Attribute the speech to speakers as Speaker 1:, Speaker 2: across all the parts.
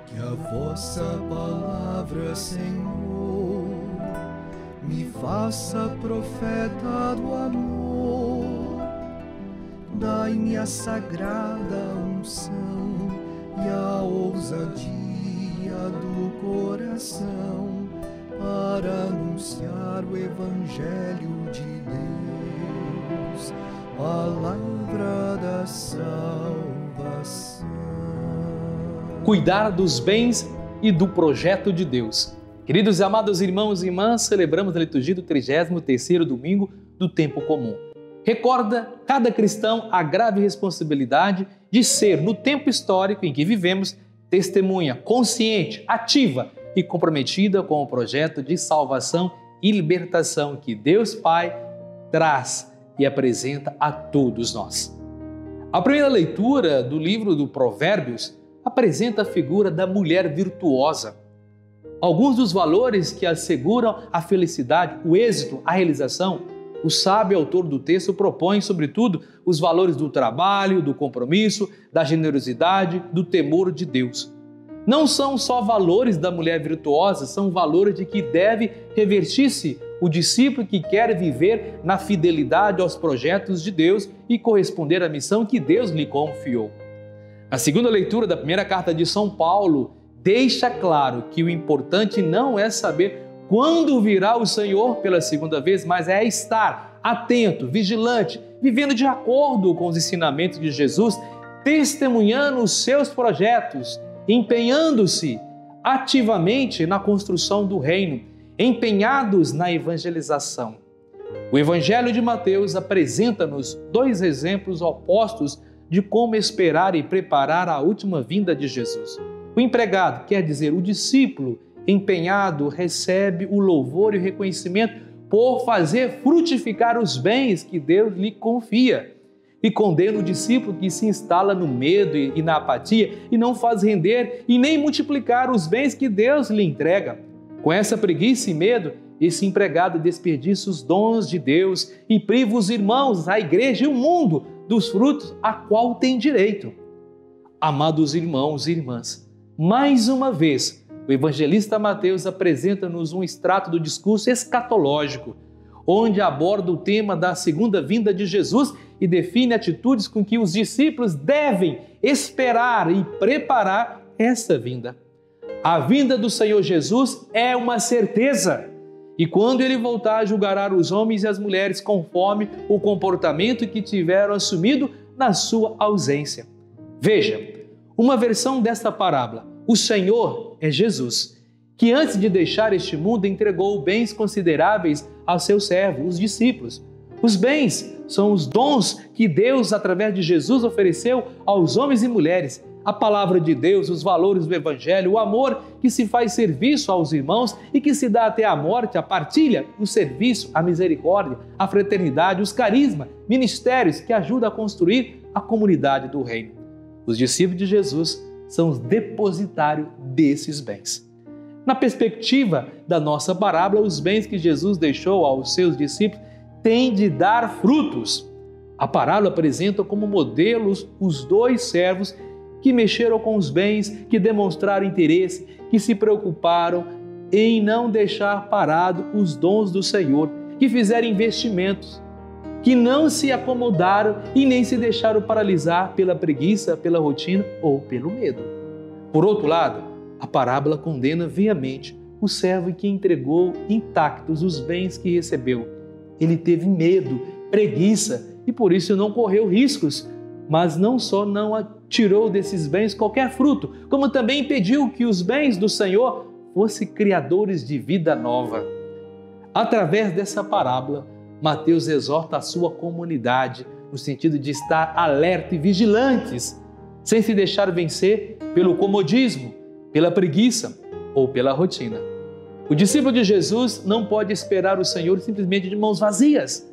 Speaker 1: Que a vossa palavra, Senhor, me faça profeta do amor. Dai-me a sagrada unção e a ousadia do coração para anunciar o Evangelho de Deus, palavra da salvação.
Speaker 2: Cuidar dos bens e do projeto de Deus. Queridos e amados irmãos e irmãs, celebramos a liturgia do 33º domingo do tempo comum. Recorda cada cristão a grave responsabilidade de ser, no tempo histórico em que vivemos, testemunha consciente, ativa e comprometida com o projeto de salvação e libertação que Deus Pai traz e apresenta a todos nós. A primeira leitura do livro do Provérbios apresenta a figura da mulher virtuosa. Alguns dos valores que asseguram a felicidade, o êxito, a realização, o sábio autor do texto propõe, sobretudo, os valores do trabalho, do compromisso, da generosidade, do temor de Deus. Não são só valores da mulher virtuosa, são valores de que deve revestir-se o discípulo que quer viver na fidelidade aos projetos de Deus e corresponder à missão que Deus lhe confiou. A segunda leitura da primeira carta de São Paulo deixa claro que o importante não é saber quando virá o Senhor pela segunda vez, mas é estar atento, vigilante, vivendo de acordo com os ensinamentos de Jesus, testemunhando os seus projetos, empenhando-se ativamente na construção do reino, empenhados na evangelização. O Evangelho de Mateus apresenta-nos dois exemplos opostos de como esperar e preparar a última vinda de Jesus. O empregado, quer dizer, o discípulo empenhado, recebe o louvor e o reconhecimento por fazer frutificar os bens que Deus lhe confia. E condena o discípulo que se instala no medo e na apatia e não faz render e nem multiplicar os bens que Deus lhe entrega. Com essa preguiça e medo, esse empregado desperdiça os dons de Deus e priva os irmãos, a igreja e o mundo dos frutos a qual tem direito. Amados irmãos e irmãs, mais uma vez, o evangelista Mateus apresenta-nos um extrato do discurso escatológico, onde aborda o tema da segunda vinda de Jesus e define atitudes com que os discípulos devem esperar e preparar essa vinda. A vinda do Senhor Jesus é uma certeza, e quando ele voltar, julgará os homens e as mulheres conforme o comportamento que tiveram assumido na sua ausência. Veja, uma versão desta parábola: o Senhor é Jesus, que antes de deixar este mundo entregou bens consideráveis aos seus servos, os discípulos. Os bens são os dons que Deus, através de Jesus, ofereceu aos homens e mulheres. A palavra de Deus, os valores do Evangelho, o amor que se faz serviço aos irmãos e que se dá até a morte, a partilha, o serviço, a misericórdia, a fraternidade, os carismas, ministérios que ajudam a construir a comunidade do reino. Os discípulos de Jesus são os depositários desses bens. Na perspectiva da nossa parábola, os bens que Jesus deixou aos seus discípulos têm de dar frutos. A parábola apresenta como modelos os dois servos que mexeram com os bens, que demonstraram interesse, que se preocuparam em não deixar parado os dons do Senhor, que fizeram investimentos, que não se acomodaram e nem se deixaram paralisar pela preguiça, pela rotina ou pelo medo. Por outro lado, a parábola condena veemente o servo que entregou intactos os bens que recebeu. Ele teve medo, preguiça e por isso não correu riscos, mas não só não tirou desses bens qualquer fruto, como também impediu que os bens do Senhor fossem criadores de vida nova. Através dessa parábola, Mateus exorta a sua comunidade no sentido de estar alerta e vigilantes, sem se deixar vencer pelo comodismo, pela preguiça ou pela rotina. O discípulo de Jesus não pode esperar o Senhor simplesmente de mãos vazias.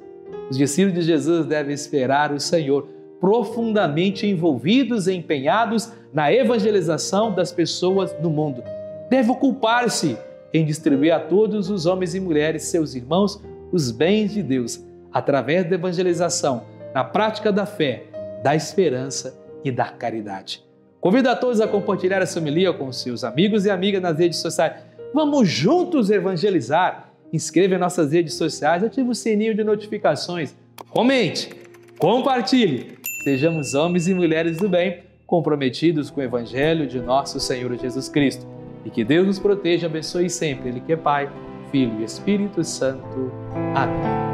Speaker 2: Os discípulos de Jesus devem esperar o Senhor profundamente envolvidos e empenhados na evangelização das pessoas no mundo. Deve ocupar-se em distribuir a todos os homens e mulheres, seus irmãos, os bens de Deus, através da evangelização, na prática da fé, da esperança e da caridade. Convido a todos a compartilhar essa homilia com seus amigos e amigas nas redes sociais. Vamos juntos evangelizar. Inscreva em nossas redes sociais, ative o sininho de notificações, comente, compartilhe. Sejamos homens e mulheres do bem, comprometidos com o Evangelho de nosso Senhor Jesus Cristo. E que Deus nos proteja e abençoe sempre. Ele que é Pai, Filho e Espírito Santo. Amém.